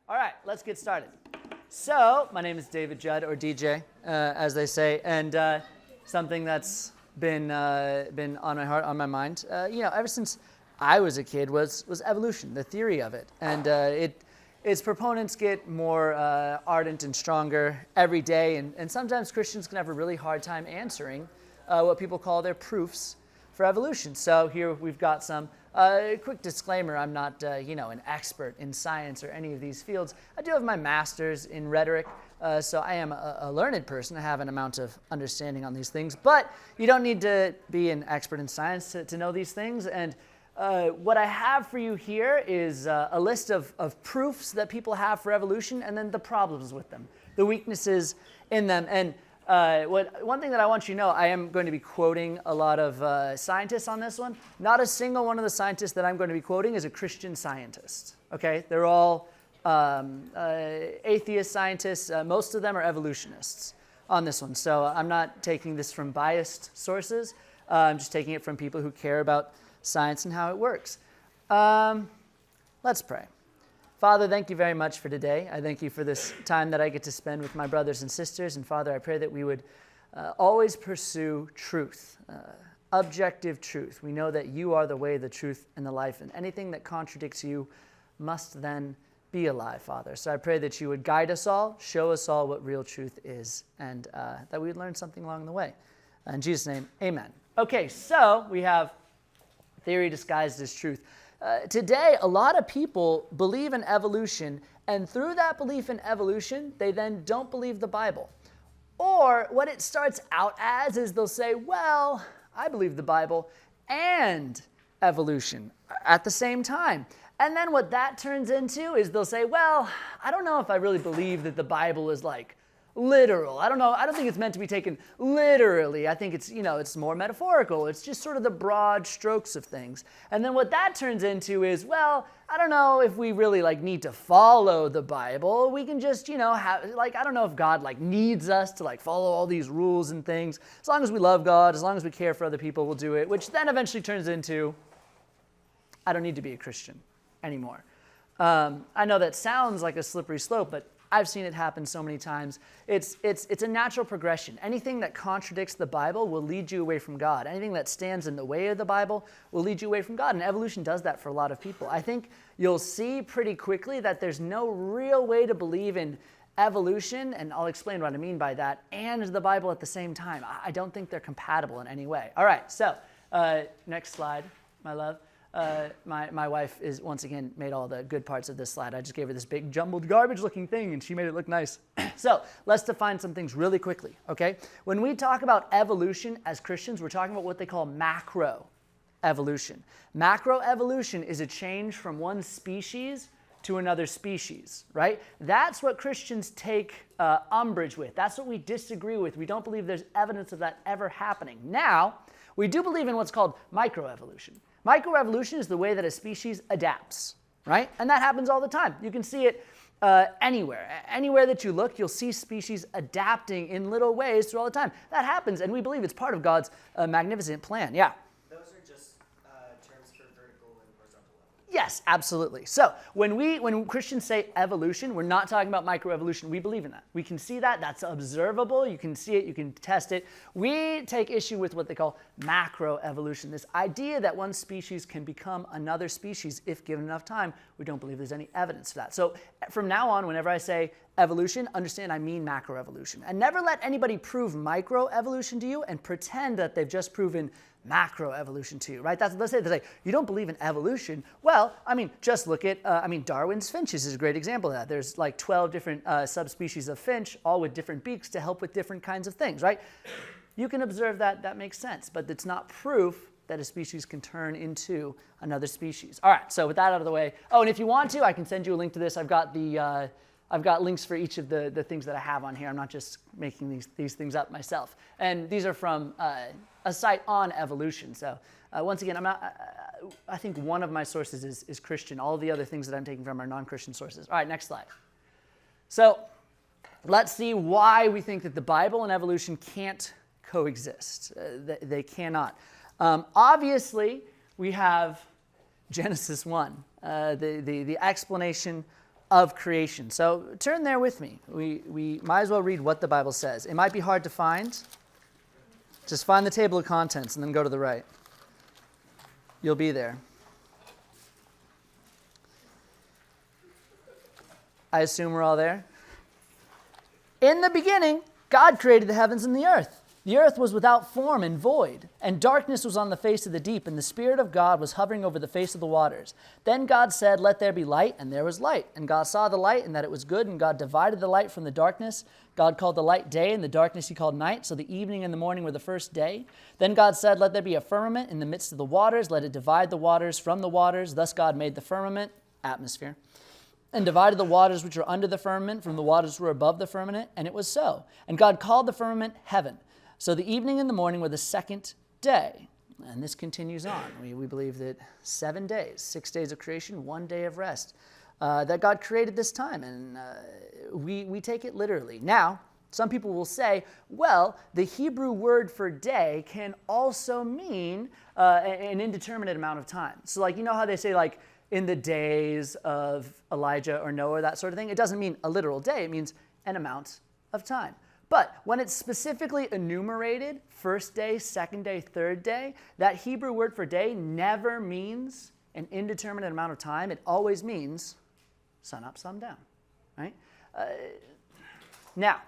All right, let's get started. So, my name is David Judd, or DJ, as they say, and something that's been on my heart, on my mind, ever since I was a kid was evolution, the theory of it, and its proponents get more ardent and stronger every day, and sometimes Christians can have a really hard time answering what people call their proofs for evolution. So here we've got some. Quick disclaimer, I'm not an expert in science or any of these fields. I do have my master's in rhetoric, so I am a learned person. I have an amount of understanding on these things, but you don't need to be an expert in science to know these things. And what I have for you here is a list of proofs that people have for evolution, and then the problems with them, the weaknesses in them. And one thing that I want you to know, I am going to be quoting a lot of scientists on this one. Not a single one of the scientists that I'm going to be quoting is a Christian scientist. Okay, they're all atheist scientists. Most of them are evolutionists on this one. So I'm not taking this from biased sources. I'm just taking it from people who care about science and how it works. Let's pray. Father, thank you very much for today. I thank you for this time that I get to spend with my brothers and sisters. And Father, I pray that we would always pursue truth, objective truth. We know that you are the way, the truth, and the life. And anything that contradicts you must then be a lie, Father. So I pray that you would guide us all, show us all what real truth is, and that we would learn something along the way. In Jesus' name, amen. Okay, so we have theory disguised as truth. Today, a lot of people believe in evolution, and through that belief in evolution, they then don't believe the Bible. Or what it starts out as is they'll say, well, I believe the Bible and evolution at the same time. And then what that turns into is they'll say, well, I don't know if I really believe that the Bible is like literal. I don't know. I don't think it's meant to be taken literally. I think it's more metaphorical. It's just sort of the broad strokes of things. And then what that turns into is, well, I don't know if we really need to follow the Bible. We can just, I don't know if God needs us to follow all these rules and things. As long as we love God, as long as we care for other people, we'll do it, which then eventually turns into, I don't need to be a Christian anymore. I know that sounds like a slippery slope, but I've seen it happen so many times. It's a natural progression. Anything that contradicts the Bible will lead you away from God. Anything that stands in the way of the Bible will lead you away from God. And evolution does that for a lot of people. I think you'll see pretty quickly that there's no real way to believe in evolution, and I'll explain what I mean by that, and the Bible at the same time. I don't think they're compatible in any way. All right, so next slide, my love. My wife is once again made all the good parts of this slide. I just gave her this big jumbled garbage looking thing and she made it look nice. So let's define some things really quickly, okay? When we talk about evolution as Christians, we're talking about what they call macro evolution. Macro evolution is a change from one species to another species, right? That's what Christians take umbrage with. That's what we disagree with. We don't believe there's evidence of that ever happening. Now, we do believe in what's called microevolution. Microevolution is the way that a species adapts, right? And that happens all the time. You can see it anywhere. Anywhere that you look, you'll see species adapting in little ways through all the time. That happens, and we believe it's part of God's magnificent plan. Yeah? Those are just terms for vertical and horizontal evolution. Yes, absolutely. So when Christians say evolution, we're not talking about microevolution. We believe in that. We can see that. That's observable. You can see it. You can test it. We take issue with what they call macroevolution, this idea that one species can become another species if given enough time. We don't believe there's any evidence for that. So from now on, whenever I say evolution, understand I mean macroevolution. And never let anybody prove microevolution to you and pretend that they've just proven macroevolution to you, right? That's what they say. You don't believe in evolution. Well, just look at, Darwin's finches is a great example of that. There's 12 different subspecies of finch, all with different beaks to help with different kinds of things, right? You can observe that. That makes sense, but it's not proof that a species can turn into another species. All right, so with that out of the way. Oh, and if you want to, I can send you a link to this. I've got links for each of the things that I have on here. I'm not just making these things up myself. And these are from a site on evolution. So once again, I think one of my sources is Christian. All the other things that I'm taking from are non-Christian sources. All right, next slide. So let's see why we think that the Bible and evolution can't coexist. They cannot. Obviously, we have Genesis 1, the explanation of creation. So turn there with me. We might as well read what the Bible says. It might be hard to find. Just find the table of contents and then go to the right. You'll be there. I assume we're all there. In the beginning, God created the heavens and the earth. The earth was without form and void, and darkness was on the face of the deep, and the Spirit of God was hovering over the face of the waters. Then God said, "Let there be light," and there was light. And God saw the light, and that it was good, and God divided the light from the darkness. God called the light day, and the darkness he called night. So the evening and the morning were the first day. Then God said, "Let there be a firmament in the midst of the waters. Let it divide the waters from the waters." Thus God made the firmament, atmosphere, and divided the waters which were under the firmament from the waters which were above the firmament, and it was so. And God called the firmament heaven. So the evening and the morning were the second day. And this continues on. We believe that 7 days, 6 days of creation, 1 day of rest, that God created this time. And we take it literally. Now, some people will say, well, the Hebrew word for day can also mean an indeterminate amount of time. So like, you know how they say like, in the days of Elijah or Noah, that sort of thing? It doesn't mean a literal day. It means an amount of time. But when it's specifically enumerated, first day, second day, third day, that Hebrew word for day never means an indeterminate amount of time. It always means sun up, sun down, right? Now,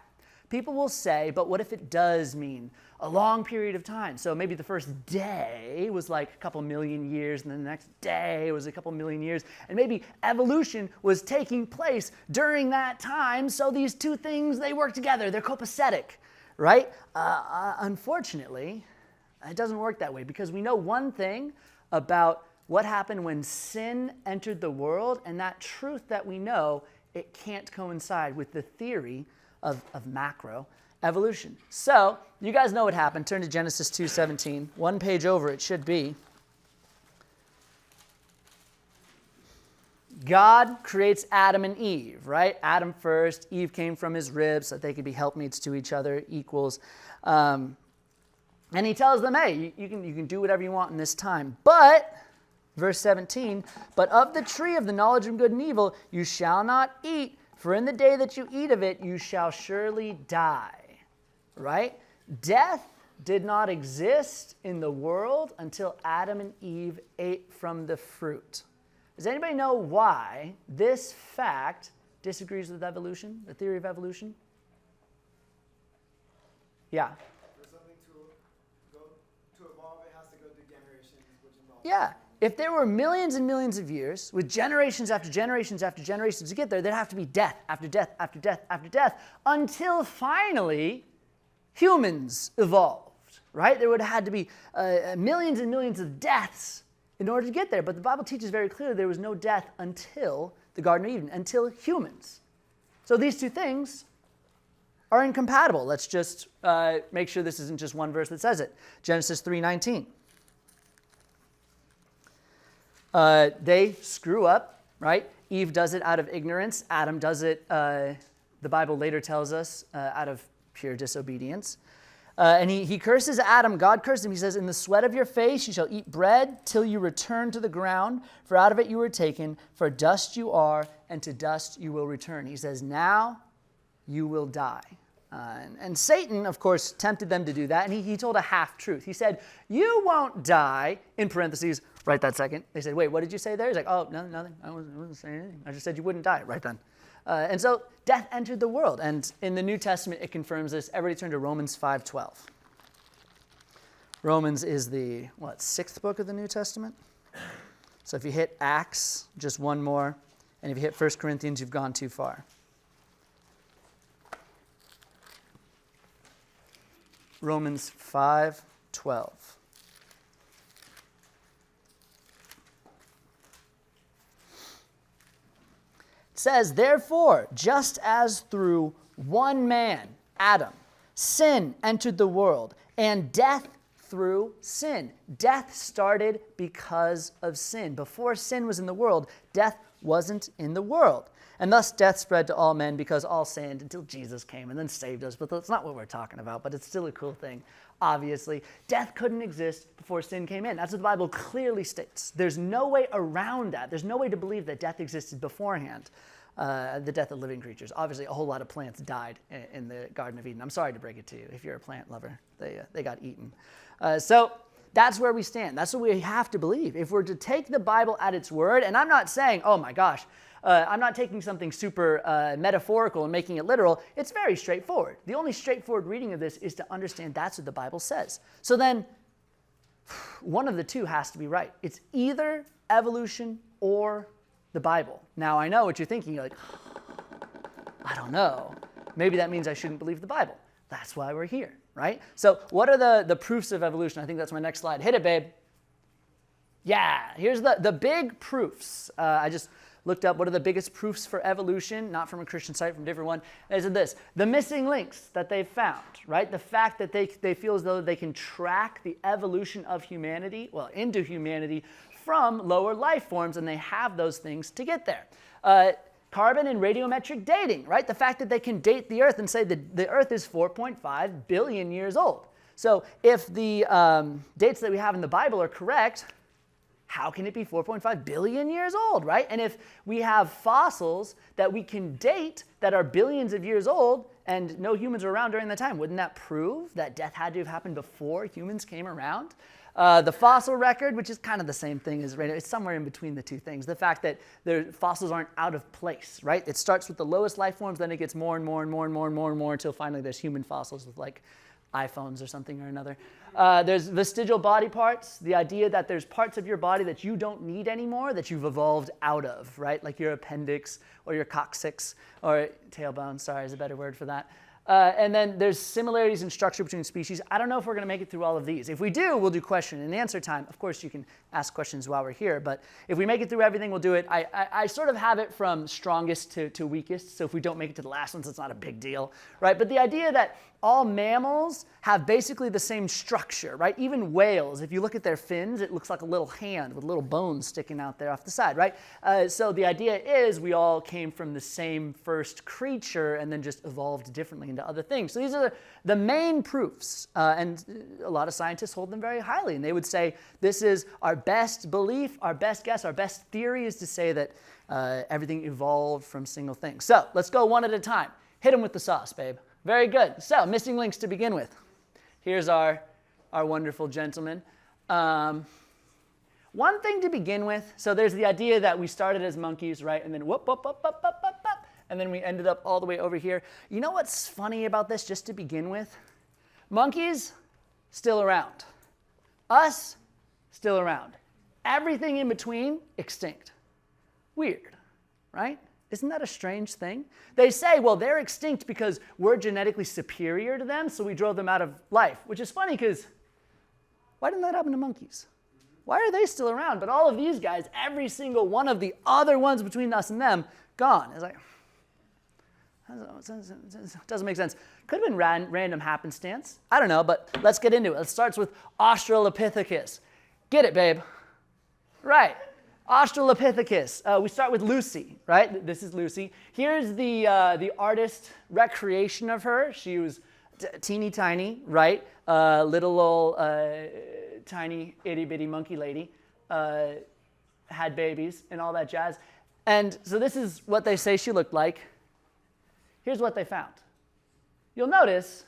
people will say, but what if it does mean a long period of time? So maybe the first day was like a couple million years, and then the next day was a couple million years, and maybe evolution was taking place during that time, so these two things, they work together, they're copacetic, right? Unfortunately, it doesn't work that way, because we know one thing about what happened when sin entered the world, and that truth that we know, it can't coincide with the theory of macro evolution. So, you guys know what happened. Turn to Genesis 2:17. One page over it should be. God creates Adam and Eve, right? Adam first, Eve came from his ribs, so that they could be helpmates to each other, equals. And he tells them, hey, you can do whatever you want in this time. But, verse 17, but of the tree of the knowledge of good and evil you shall not eat, for in the day that you eat of it you shall surely die. Right? Death did not exist in the world until Adam and Eve ate from the fruit. Does anybody know why this fact disagrees with evolution, the theory of evolution? Yeah. For something to evolve, it has to go through generations, which involves. Yeah. If there were millions and millions of years, with generations after generations after generations to get there, there'd have to be death after death after death after death, until finally humans evolved, right? There would have had to be millions and millions of deaths in order to get there. But the Bible teaches very clearly there was no death until the Garden of Eden, until humans. So these two things are incompatible. Let's just make sure this isn't just one verse that says it. Genesis 3:19. They screw up, right? Eve does it out of ignorance. Adam does it, the Bible later tells us, out of pure disobedience. And he curses Adam. God cursed him. He says, in the sweat of your face you shall eat bread till you return to the ground, for out of it you were taken, for dust you are, and to dust you will return. He says, now you will die. And Satan, of course, tempted them to do that, and he told a half-truth. He said, you won't die, in parentheses, right that second. They said, wait, what did you say there? He's like, oh, nothing. I wasn't saying anything. I just said you wouldn't die right then. And so death entered the world. And in the New Testament, it confirms this. Everybody turn to Romans 5:12. Romans is the, sixth book of the New Testament? So if you hit Acts, just one more. And if you hit 1 Corinthians, you've gone too far. Romans 5:12. It says, therefore, just as through one man, Adam, sin entered the world, and death through sin. Death started because of sin. Before sin was in the world, death wasn't in the world. And thus death spread to all men because all sinned until Jesus came and then saved us. But that's not what we're talking about, but it's still a cool thing. obviously. Death couldn't exist before sin came in. That's what the Bible clearly states. There's no way around that. There's no way to believe that death existed beforehand. The death of living creatures. Obviously, a whole lot of plants died in the Garden of Eden. I'm sorry to break it to you. If you're a plant lover, they got eaten. So that's where we stand. That's what we have to believe. If we're to take the Bible at its word, and I'm not saying, oh my gosh, I'm not taking something super metaphorical and making it literal. It's very straightforward. The only straightforward reading of this is to understand that's what the Bible says. So then, one of the two has to be right. It's either evolution or the Bible. Now, I know what you're thinking. You're like, I don't know. Maybe that means I shouldn't believe the Bible. That's why we're here, right? So what are the proofs of evolution? I think that's my next slide. Hit it, babe. Yeah, here's the big proofs. I just looked up what are the biggest proofs for evolution, not from a Christian site, from a different one. Is this, the missing links that they've found, right? The fact that they feel as though they can track the evolution of humanity, well, into humanity, from lower life forms, and they have those things to get there. Carbon and radiometric dating, right? The fact that they can date the Earth and say that the Earth is 4.5 billion years old. So if the dates that we have in the Bible are correct, how can it be 4.5 billion years old, right? And if we have fossils that we can date that are billions of years old and no humans were around during that time, wouldn't that prove that death had to have happened before humans came around? The fossil record, which is kind of the same thing as radio, it's somewhere in between the two things. The fact that the fossils aren't out of place, right? It starts with the lowest life forms, then it gets more and more and more and more and more and more until finally there's human fossils with like iPhones or something or another. There's vestigial body parts, the idea that there's parts of your body that you don't need anymore that you've evolved out of, right? Like your appendix or your coccyx or tailbone, sorry, is a better word for that. And then there's similarities in structure between species. I don't know if we're going to make it through all of these. If we do, we'll do question and answer time. Of course, you can ask questions while we're here, but if we make it through everything, we'll do it. I sort of have it from strongest to weakest, so if we don't make it to the last ones, it's not a big deal, right? But the idea that all mammals have basically the same structure, right? Even whales, if you look at their fins, it looks like a little hand with little bones sticking out there off the side, right? So the idea is we all came from the same first creature and then just evolved differently into other things. So these are the main proofs, and a lot of scientists hold them very highly, and they would say this is our best belief, our best guess, our best theory is to say that everything evolved from single things. So let's go one at a time. Hit them with the sauce, babe. Very good. So, missing links to begin with. Here's our wonderful gentleman. One thing to begin with, so there's the idea that we started as monkeys, right? And then whoop, whoop, whoop, whoop, whoop, whoop, whoop, and then we ended up all the way over here. You know what's funny about this, just to begin with? Monkeys, still around. Us, still around. Everything in between, extinct. Weird, right? Isn't that a strange thing? They say, well, they're extinct because we're genetically superior to them, so we drove them out of life, which is funny because why didn't that happen to monkeys? Why are they still around? But all of these guys, every single one of the other ones between us and them, gone. It's like, doesn't make sense. Could have been random happenstance. I don't know, but let's get into it. It starts with Australopithecus. Get it, babe. Right. Australopithecus. We start with Lucy, right? This is Lucy. Here's the artist recreation of her. She was teeny tiny, right? Little old tiny itty bitty monkey lady. Had babies and all that jazz. And so this is what they say she looked like. Here's what they found. You'll notice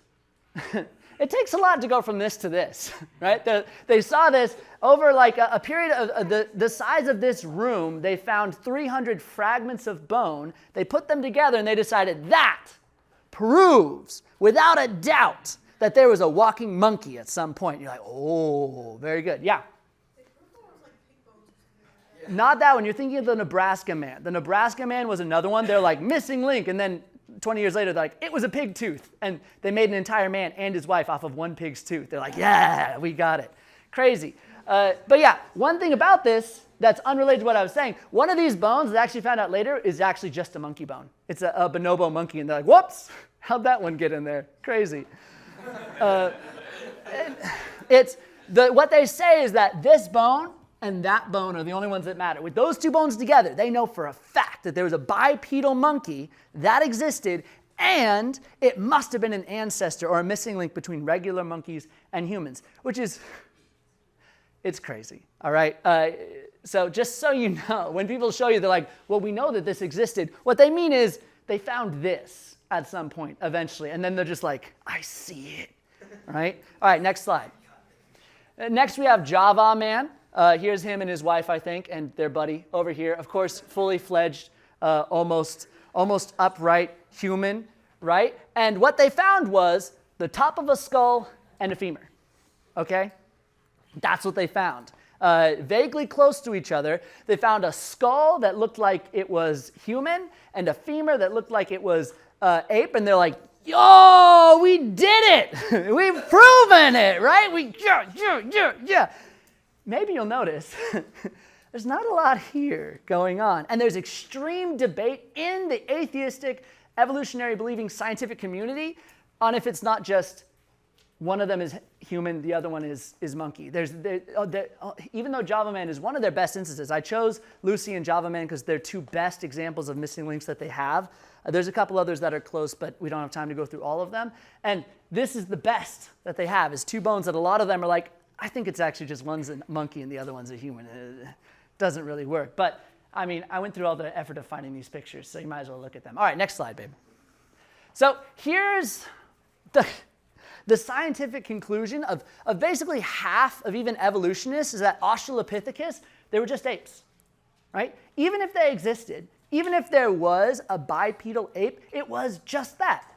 it takes a lot to go from this to this, right? They saw this over like a period of the size of this room. They found 300 fragments of bone. They put them together and they decided that proves without a doubt that there was a walking monkey at some point. You're like, oh, very good. Yeah. Not that one. You're thinking of the Nebraska man. The Nebraska man was another one. They're like missing link, and then 20 years later, they're like, it was a pig tooth. And they made an entire man and his wife off of one pig's tooth. They're like, yeah, we got it. Crazy. But yeah, one thing about this that's unrelated to what I was saying, one of these bones that I actually found out later is actually just a monkey bone. It's a bonobo monkey. And they're like, whoops, how'd that one get in there? Crazy. What they say is that this bone and that bone are the only ones that matter. With those two bones together, they know for a fact that there was a bipedal monkey that existed And it must have been an ancestor or a missing link between regular monkeys and humans, which is, it's crazy, all right? So just so you know, when people show you, they're like, well, we know that this existed. What they mean is they found this at some point eventually, and then they're just like, I see it, right? All right, next slide. Next we have Java Man. Here's him and his wife, I think, and their buddy over here. Of course, fully fledged, almost upright human, right? And what they found was the top of a skull and a femur, okay? That's what they found. Vaguely close to each other, they found a skull that looked like it was human and a femur that looked like it was ape, and they're like, yo, we did it! We've proven it, right? Yeah. Maybe you'll notice there's not a lot here going on. And there's extreme debate in the atheistic, evolutionary believing scientific community on if it's not just one of them is human, the other one is monkey. Even though Java Man is one of their best instances, I chose Lucy and Java Man because they're two best examples of missing links that they have. There's a couple others that are close, but we don't have time to go through all of them. And this is the best that they have, is two bones that a lot of them are like, I think it's actually just one's a monkey and the other one's a human. It doesn't really work. But, I mean, I went through all the effort of finding these pictures, so you might as well look at them. All right, next slide, babe. So here's the scientific conclusion of basically half of even evolutionists is that Australopithecus, they were just apes, right? Even if they existed, even if there was a bipedal ape, it was just that,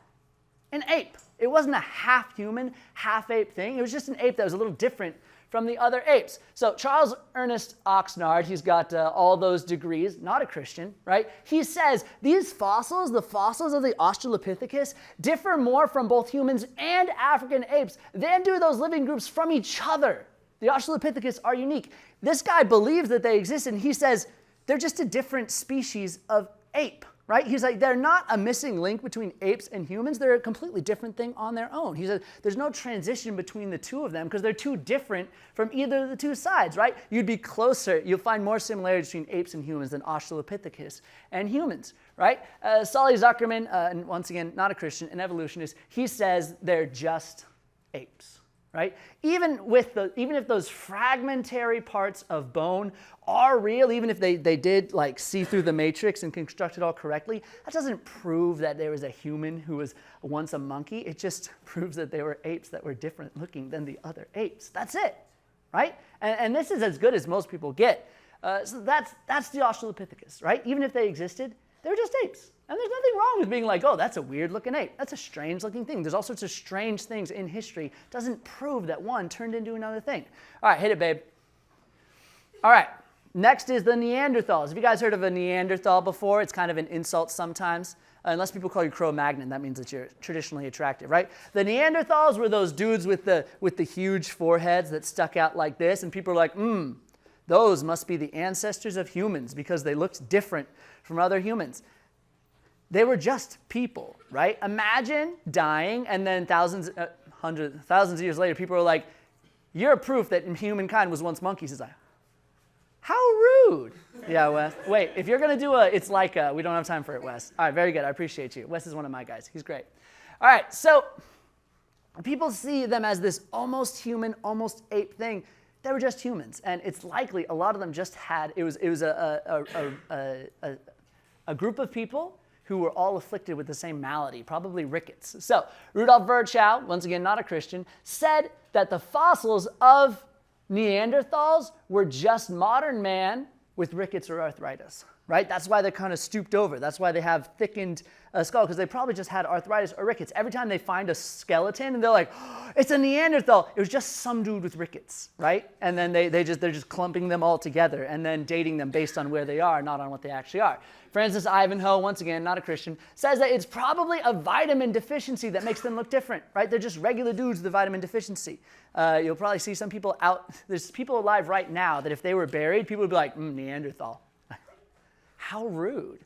an ape. It wasn't a half human, half ape thing. It was just an ape that was a little different from the other apes. So Charles Ernest Oxnard, he's got all those degrees, not a Christian, right? He says these fossils, the fossils of the Australopithecus, differ more from both humans and African apes than do those living groups from each other. The Australopithecus are unique. This guy believes that they exist, and he says they're just a different species of ape. Right? He's like, they're not a missing link between apes and humans. They're a completely different thing on their own. He said there's no transition between the two of them because they're too different from either of the two sides, right? You'd be closer. You'll find more similarities between apes and humans than Australopithecus and humans, right? Solly Zuckerman, and once again, not a Christian, an evolutionist, he says they're just apes. Right? Even if those fragmentary parts of bone are real, even if they did like see through the matrix and construct it all correctly, that doesn't prove that there was a human who was once a monkey. It just proves that they were apes that were different looking than the other apes. That's it, right? And this is as good as most people get. So that's the Australopithecus, right? Even if they existed, they were just apes. And there's nothing wrong with being like, oh, that's a weird looking ape. That's a strange looking thing. There's all sorts of strange things in history. Doesn't prove that one turned into another thing. All right, hit it, babe. All right, next is the Neanderthals. Have you guys heard of a Neanderthal before? It's kind of an insult sometimes. Unless people call you Cro-Magnon, that means that you're traditionally attractive, right? The Neanderthals were those dudes with the huge foreheads that stuck out like this, and people are like, those must be the ancestors of humans because they looked different from other humans. They were just people, right? Imagine dying and then thousands of years later, people are like, you're proof that humankind was once monkeys. It's like, how rude. Yeah, Wes. Wait, if you're going to do it's like we don't have time for it, Wes. All right, very good. I appreciate you. Wes is one of my guys. He's great. All right, so people see them as this almost human, almost ape thing. They were just humans, and it's likely a lot of them just had, it was a group of people who were all afflicted with the same malady, probably rickets. So Rudolf Virchow, once again not a Christian, said that the fossils of Neanderthals were just modern man with rickets or arthritis, right? That's why they're kind of stooped over. That's why they have thickened skull, because they probably just had arthritis or rickets. Every time they find a skeleton, and they're like, oh, it's a Neanderthal. It was just some dude with rickets, right? And then they're just clumping them all together and then dating them based on where they are, not on what they actually are. Francis Ivanhoe, once again, not a Christian, says that it's probably a vitamin deficiency that makes them look different, right? They're just regular dudes with a vitamin deficiency. You'll probably see some people out. There's people alive right now that if they were buried, people would be like, Neanderthal. How rude.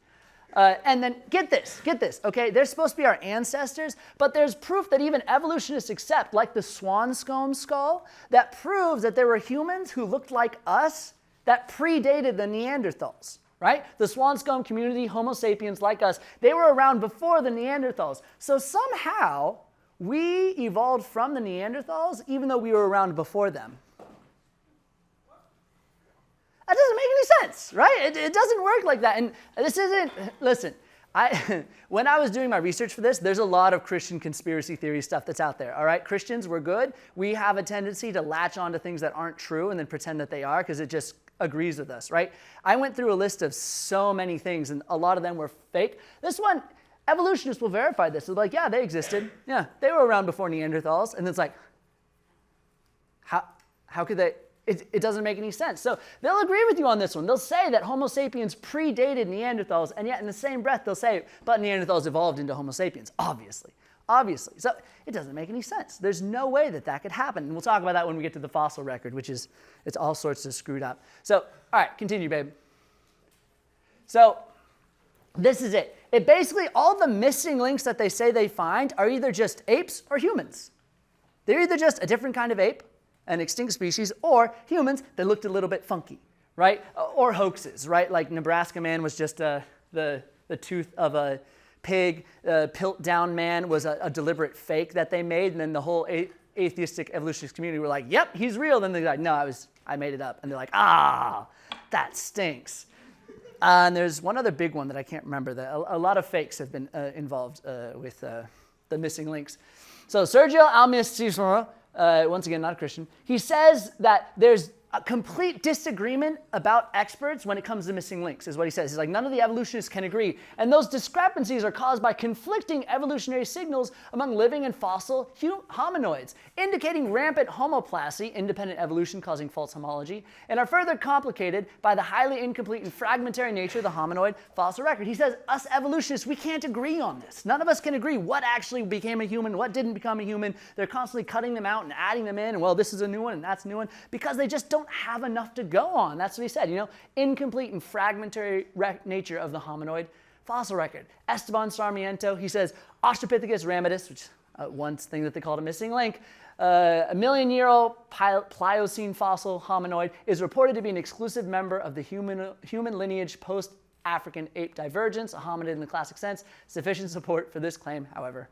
And then get this, okay? They're supposed to be our ancestors, but there's proof that even evolutionists accept, like the Swanscombe skull, that proves that there were humans who looked like us that predated the Neanderthals, right? The Swanscombe community, Homo sapiens like us, they were around before the Neanderthals. So somehow we evolved from the Neanderthals even though we were around before them. That doesn't make any sense, right? It doesn't work like that. And this isn't, listen, when I was doing my research for this, there's a lot of Christian conspiracy theory stuff that's out there, all right? Christians, we're good. We have a tendency to latch onto things that aren't true and then pretend that they are because it just agrees with us, right? I went through a list of so many things, and a lot of them were fake. This one, evolutionists will verify this. They're like, yeah, they existed. Yeah, they were around before Neanderthals. And it's like, how could they? It doesn't make any sense. So they'll agree with you on this one. They'll say that Homo sapiens predated Neanderthals, and yet in the same breath they'll say, but Neanderthals evolved into Homo sapiens, obviously. Obviously. So it doesn't make any sense. There's no way that that could happen. And we'll talk about that when we get to the fossil record, which is, it's all sorts of screwed up. So, all right, continue, babe. So this is it. It basically, all the missing links that they say they find are either just apes or humans. They're either just a different kind of ape, an extinct species, or humans that looked a little bit funky, right? Or hoaxes, right? Like Nebraska Man was just the tooth of a pig. Piltdown Man was a deliberate fake that they made, and then the whole atheistic evolutionist community were like, yep, he's real. Then they're like, no, I made it up. And they're like, that stinks. And there's one other big one that I can't remember. That a lot of fakes have been involved with the missing links. So Sergio Almestismo, once again, not a Christian, he says that there's a complete disagreement about experts when it comes to missing links, is what he says. He's like, none of the evolutionists can agree. And those discrepancies are caused by conflicting evolutionary signals among living and fossil hominoids, indicating rampant homoplasy, independent evolution causing false homology, and are further complicated by the highly incomplete and fragmentary nature of the hominoid fossil record. He says, us evolutionists, we can't agree on this. None of us can agree what actually became a human, what didn't become a human. They're constantly cutting them out and adding them in, and well, this is a new one and that's a new one, because they just don't have enough to go on. That's what he said, incomplete and fragmentary nature of the hominoid fossil record. Esteban Sarmiento, he says, Australopithecus ramidus, which one thing that they called a missing link, a million-year-old Pliocene fossil hominoid, is reported to be an exclusive member of the human lineage post-African ape divergence, a hominid in the classic sense. Sufficient support for this claim, however,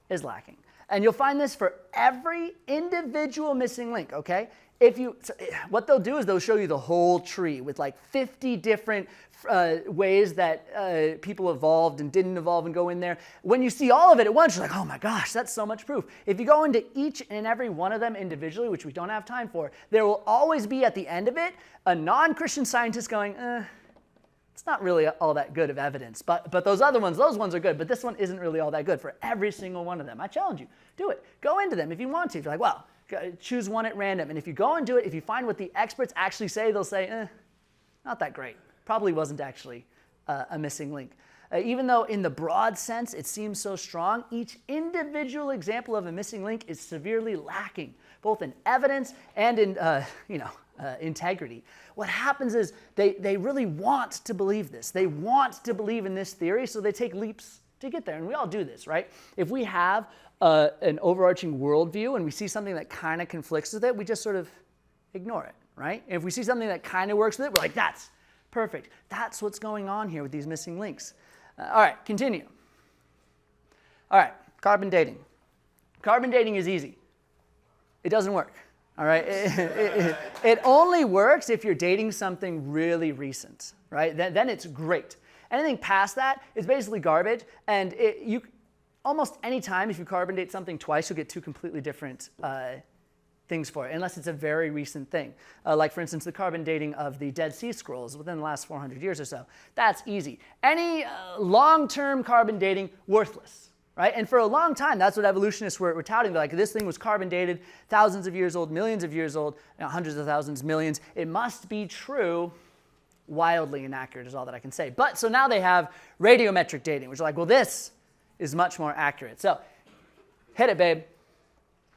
is lacking. And you'll find this for every individual missing link, okay? What they'll do is they'll show you the whole tree with like 50 different ways that people evolved and didn't evolve and go in there. When you see all of it at once, you're like, oh my gosh, that's so much proof. If you go into each and every one of them individually, which we don't have time for, there will always be at the end of it a non-Christian scientist going, it's not really all that good of evidence, but those other ones, those ones are good, but this one isn't really all that good for every single one of them. I challenge you, do it. Go into them if you want to. If you're like, well, choose one at random. And if you go and do it, if you find what the experts actually say, they'll say, not that great. Probably wasn't actually a missing link. Even though in the broad sense it seems so strong, each individual example of a missing link is severely lacking, both in evidence and in integrity. What happens is they really want to believe this. They want to believe in this theory, so they take leaps to get there. And we all do this, right? If we have an overarching worldview and we see something that kind of conflicts with it, we just sort of ignore it, right? And if we see something that kind of works with it, we're like, that's perfect. That's what's going on here with these missing links. All right, continue. All right, carbon dating. Carbon dating is easy. It doesn't work, all right? It only works if you're dating something really recent, right? Then it's great. Anything past that is basically garbage, and almost any time if you carbon date something twice, you'll get two completely different things for it, unless it's a very recent thing. Like, for instance, the carbon dating of the Dead Sea Scrolls within the last 400 years or so. That's easy. Any long-term carbon dating, worthless, right? And for a long time, that's what evolutionists were touting. They're like, this thing was carbon dated, thousands of years old, millions of years old, hundreds of thousands, millions. It must be true. Wildly inaccurate is all that I can say. But so now they have radiometric dating, which is like, well, this is much more accurate. So hit it, babe.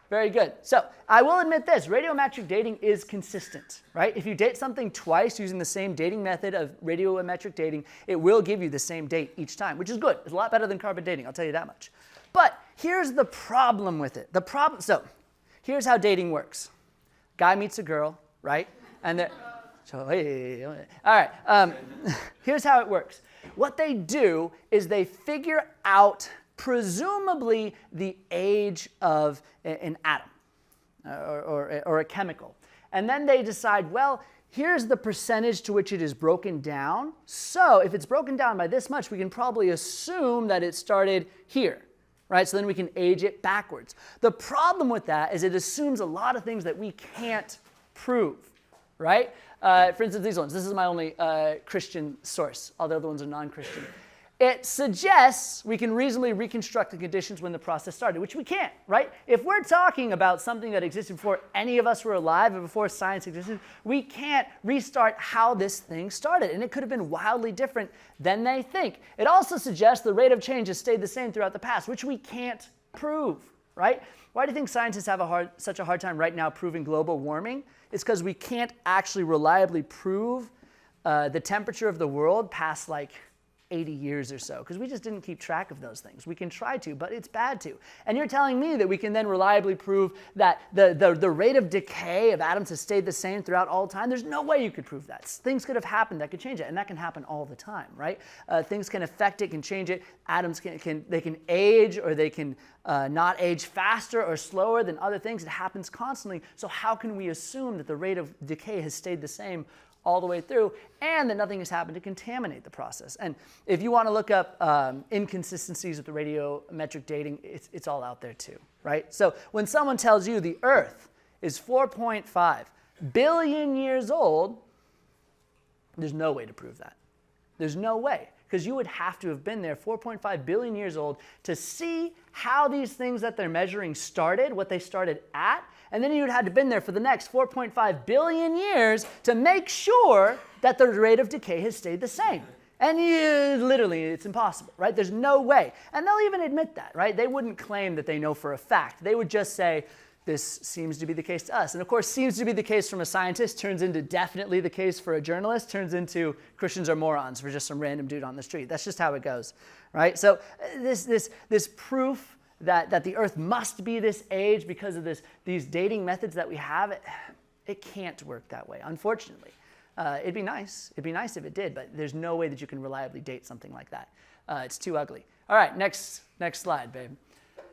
Very good. So I will admit this, radiometric dating is consistent, right? If you date something twice using the same dating method of radiometric dating, it will give you the same date each time, which is good. It's a lot better than carbon dating, I'll tell you that much. But here's the problem with it. So here's how dating works. Guy meets a girl, right? And So, all right. Here's how it works. What they do is they figure out presumably the age of an atom or a chemical. And then they decide, well, here's the percentage to which it is broken down. So if it's broken down by this much, we can probably assume that it started here, right? So then we can age it backwards. The problem with that is it assumes a lot of things that we can't prove, right? For instance, these ones. This is my only Christian source. All the other ones are non-Christian. It suggests we can reasonably reconstruct the conditions when the process started, which we can't, right? If we're talking about something that existed before any of us were alive or before science existed, we can't restart how this thing started. And it could have been wildly different than they think. It also suggests the rate of change has stayed the same throughout the past, which we can't prove, right? Why do you think scientists have such a hard time right now proving global warming? It's because we can't actually reliably prove the temperature of the world past like 80 years or so, because we just didn't keep track of those things. We can try to, but it's bad to. And you're telling me that we can then reliably prove that the rate of decay of atoms has stayed the same throughout all time? There's no way you could prove that. Things could have happened that could change it, and that can happen all the time, right? Things can affect it, can change it. Atoms can age, or they can not age faster or slower than other things. It happens constantly. So how can we assume that the rate of decay has stayed the same all the way through, and that nothing has happened to contaminate the process? And if you want to look up inconsistencies with the radiometric dating, it's all out there too, right? So when someone tells you the Earth is 4.5 billion years old, there's no way to prove that. There's no way, because you would have to have been there 4.5 billion years old to see how these things that they're measuring started, what they started at, and then you'd have to have been there for the next 4.5 billion years to make sure that the rate of decay has stayed the same. And literally, it's impossible, right? There's no way. And they'll even admit that, right? They wouldn't claim that they know for a fact. They would just say, this seems to be the case to us. And of course, seems to be the case from a scientist turns into definitely the case for a journalist, turns into Christians are morons for just some random dude on the street. That's just how it goes, right? So this proof that the Earth must be this age because of these dating methods that we have, it can't work that way, unfortunately. It'd be nice. It'd be nice if it did, but there's no way that you can reliably date something like that. It's too ugly. All right, next slide, babe.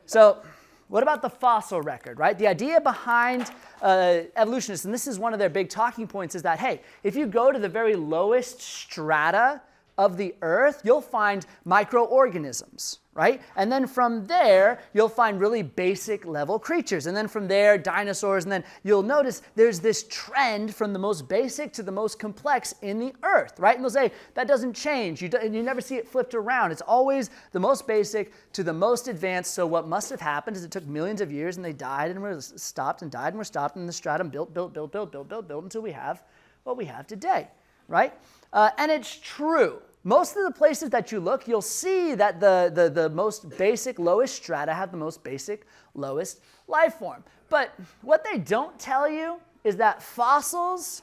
So what about the fossil record, right? The idea behind evolutionists, and this is one of their big talking points, is that, hey, if you go to the very lowest strata of the Earth, you'll find microorganisms, right? And then from there, you'll find really basic level creatures. And then from there, dinosaurs. And then you'll notice there's this trend from the most basic to the most complex in the Earth, right? And they'll say, that doesn't change. You never see it flipped around. It's always the most basic to the most advanced. So what must have happened is it took millions of years, and they died and were stopped, and died and were stopped, and the stratum built until we have what we have today, right? And it's true. Most of the places that you look, you'll see that the most basic, lowest strata have the most basic, lowest life form. But what they don't tell you is that fossils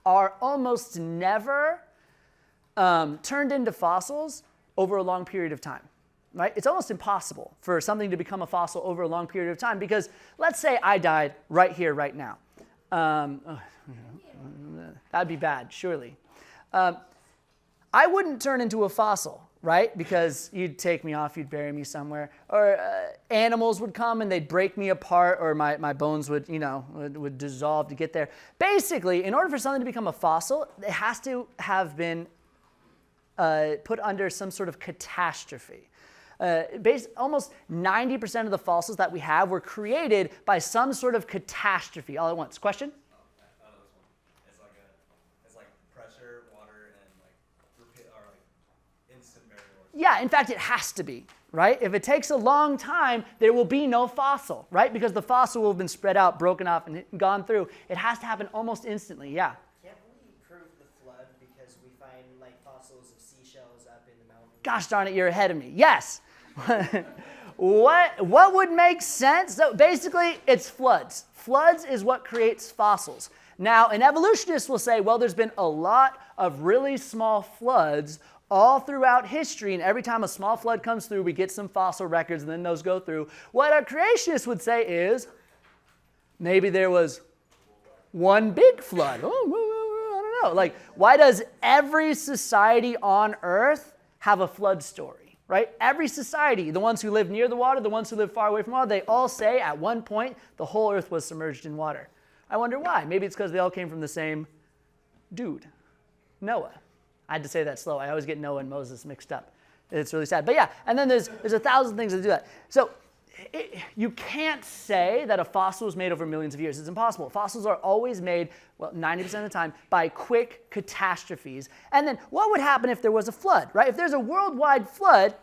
are almost never turned into fossils over a long period of time, right? It's almost impossible for something to become a fossil over a long period of time, because let's say I died right here, right now. That'd be bad, surely. I wouldn't turn into a fossil, right? Because you'd take me off, you'd bury me somewhere. Or animals would come and they'd break me apart, or my bones would dissolve to get there. Basically, in order for something to become a fossil, it has to have been put under some sort of catastrophe. Almost 90% of the fossils that we have were created by some sort of catastrophe all at once. Question? Yeah, in fact, it has to be, right? If it takes a long time, there will be no fossil, right? Because the fossil will have been spread out, broken off, and gone through. It has to happen almost instantly, yeah. Can't we prove the flood because we find like fossils of seashells up in the mountains? Gosh darn it, you're ahead of me. Yes. What would make sense? So basically, it's floods. Floods is what creates fossils. Now, an evolutionist will say, well, there's been a lot of really small floods all throughout history, and every time a small flood comes through, we get some fossil records, and then those go through. What a creationist would say is, maybe there was one big flood. know. Like, why does every society on earth have a flood story, right? Every society, the ones who live near the water, the ones who live far away from water, they all say at one point the whole earth was submerged in water. I wonder why. Maybe it's because they all came from the same dude, Noah. I had to say that slow. I always get Noah and Moses mixed up. It's really sad. But yeah, and then there's 1,000 things that do that. So you can't say that a fossil was made over millions of years. It's impossible. Fossils are always made, well, 90% of the time, by quick catastrophes. And then what would happen if there was a flood, right? If there's a worldwide flood,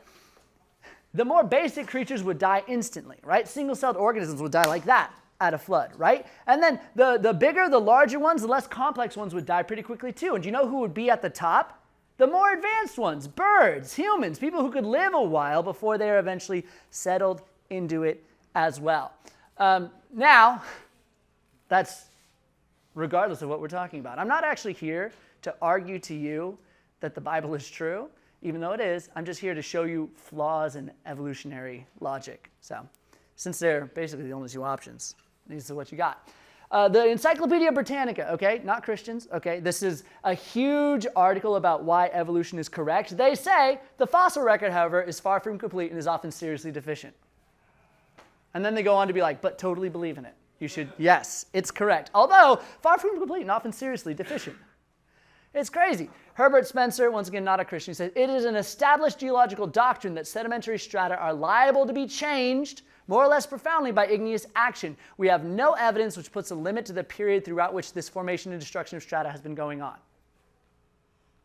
the more basic creatures would die instantly, right? Single-celled organisms would die like that at a flood, right? And then the bigger, the larger ones, the less complex ones would die pretty quickly too. And do you know who would be at the top? The more advanced ones, birds, humans, people who could live a while before they are eventually settled into it as well. Now, that's regardless of what we're talking about. I'm not actually here to argue to you that the Bible is true, even though it is. I'm just here to show you flaws in evolutionary logic. So, since they're basically the only two options, these are what you got. The Encyclopedia Britannica, okay, not Christians, okay, this is a huge article about why evolution is correct. They say the fossil record, however, is far from complete and is often seriously deficient. And then they go on to be like, but totally believe in it. You should, yes, it's correct. Although, far from complete and often seriously deficient. It's crazy. Herbert Spencer, once again, not a Christian, says, it is an established geological doctrine that sedimentary strata are liable to be changed more or less profoundly by igneous action. We have no evidence which puts a limit to the period throughout which this formation and destruction of strata has been going on.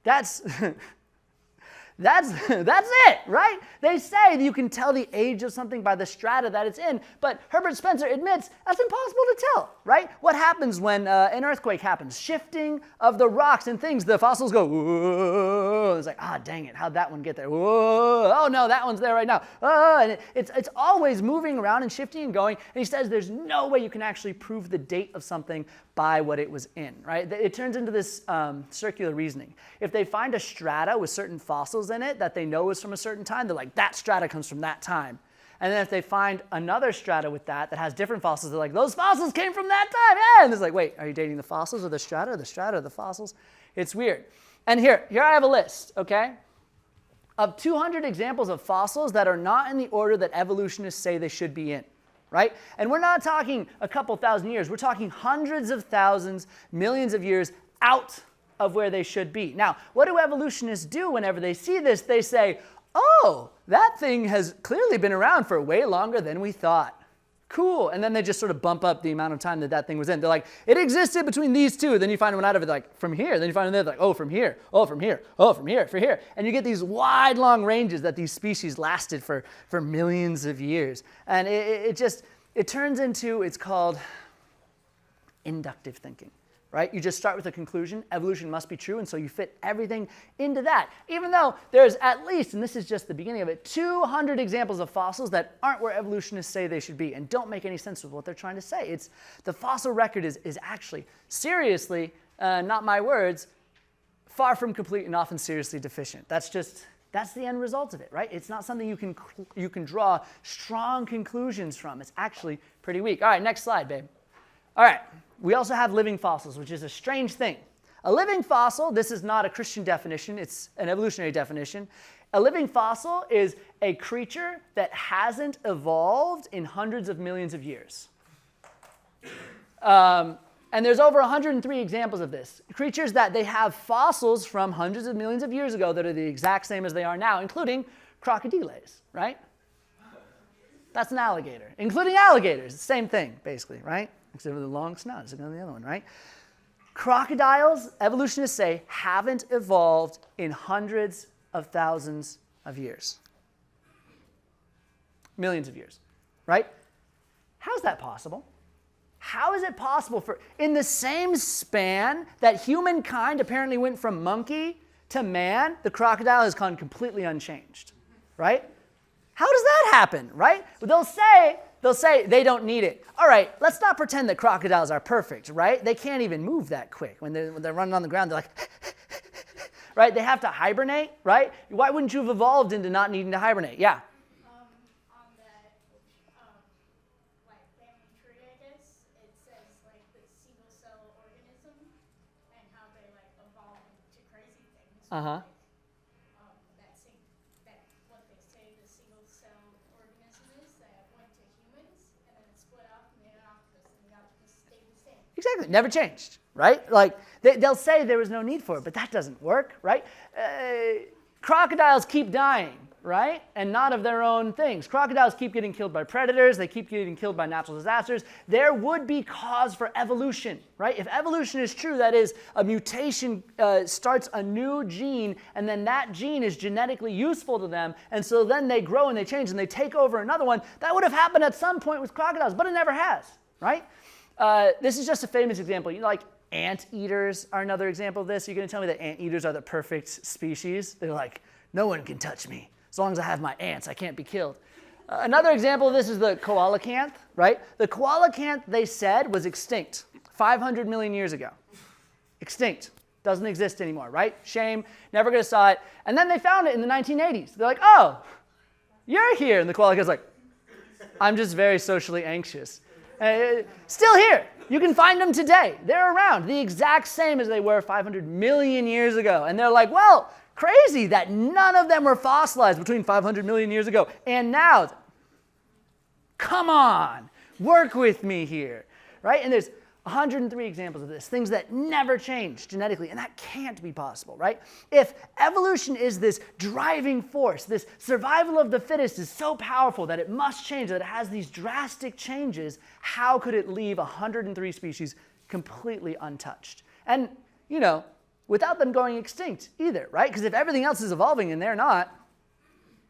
That's it, right? They say that you can tell the age of something by the strata that it's in, but Herbert Spencer admits that's impossible to tell, right? What happens when an earthquake happens? Shifting of the rocks and things. The fossils go, whoa. It's like, dang it, how'd that one get there? Whoa, oh no, that one's there right now. And it's always moving around and shifting and going, and he says there's no way you can actually prove the date of something by what it was in, right? It turns into this circular reasoning. If they find a strata with certain fossils in it that they know is from a certain time, they're like, that strata comes from that time. And then if they find another strata with that has different fossils, they're like, those fossils came from that time. Yeah. And it's like, wait, are you dating the fossils or the strata or the fossils? It's weird. And here I have a list, okay, of 200 examples of fossils that are not in the order that evolutionists say they should be in. Right? And we're not talking a couple thousand years. We're talking hundreds of thousands, millions of years out of where they should be. Now, what do evolutionists do whenever they see this? They say, oh, that thing has clearly been around for way longer than we thought. Cool. And then they just sort of bump up the amount of time that thing was in. They're like, it existed between these two. Then you find one out of it, like, from here. Then you find another, like, oh, from here. Oh, from here. Oh, from here. For here. And you get these wide, long ranges that these species lasted for millions of years. And it turns into, it's called inductive thinking. Right? You just start with a conclusion. Evolution must be true, and so you fit everything into that. Even though there's at least, and this is just the beginning of it, 200 examples of fossils that aren't where evolutionists say they should be and don't make any sense with what they're trying to say. The fossil record is actually, seriously, not my words, far from complete and often seriously deficient. That's the end result of it, right? It's not something you can draw strong conclusions from. It's actually pretty weak. All right, next slide, babe. All right, we also have living fossils, which is a strange thing. A living fossil, this is not a Christian definition, it's an evolutionary definition. A living fossil is a creature that hasn't evolved in hundreds of millions of years. And there's over 103 examples of this. Creatures that they have fossils from hundreds of millions of years ago that are the exact same as they are now, including crocodiles, right? That's an alligator. Including alligators, same thing, basically, right? Except for the long snout, it's the other one, right? Crocodiles, evolutionists say, haven't evolved in hundreds of thousands of years. Millions of years, right? How's that possible? How is it possible for, in the same span that humankind apparently went from monkey to man, the crocodile has gone completely unchanged, right? How does that happen, right? They'll say they don't need it. All right, let's not pretend that crocodiles are perfect, right? They can't even move that quick. When they're running on the ground, they're like, right? They have to hibernate, right? Why wouldn't you have evolved into not needing to hibernate? Yeah. On that, like family tree, I guess, it says like the single cell organism and how they like Uh-huh. That what they say the single cell organism is that went to humans and then it split off and the octopus stayed the same. Exactly. Never changed, right? Like, they'll say there was no need for it, but that doesn't work, right? Crocodiles keep dying, right? And not of their own things. Crocodiles keep getting killed by predators. They keep getting killed by natural disasters. There would be cause for evolution, right? If evolution is true, that is, a mutation starts a new gene, and then that gene is genetically useful to them, and so then they grow and they change and they take over another one. That would have happened at some point with crocodiles, but it never has, right? This is just a famous example. You know, like anteaters are another example of this. You're going to tell me that anteaters are the perfect species? They're like, no one can touch me. As long as I have my ants, I can't be killed. Another example of this is the coelacanth, right? The coelacanth, they said, was extinct 500 million years ago. Extinct. Doesn't exist anymore, right? Shame. Never going to saw it. And then they found it in the 1980s. They're like, oh, you're here. And the coelacanth's like, I'm just very socially anxious. Still here. You can find them today. They're around, the exact same as they were 500 million years ago. And they're like, well, crazy that none of them were fossilized between 500 million years ago and now. Come on, work with me here, right? And there's 103 examples of this, things that never change genetically, and that can't be possible, right? If evolution is this driving force, this survival of the fittest is so powerful that it must change, that it has these drastic changes, how could it leave 103 species completely untouched? And, you know, without them going extinct either, right? Because if everything else is evolving and they're not,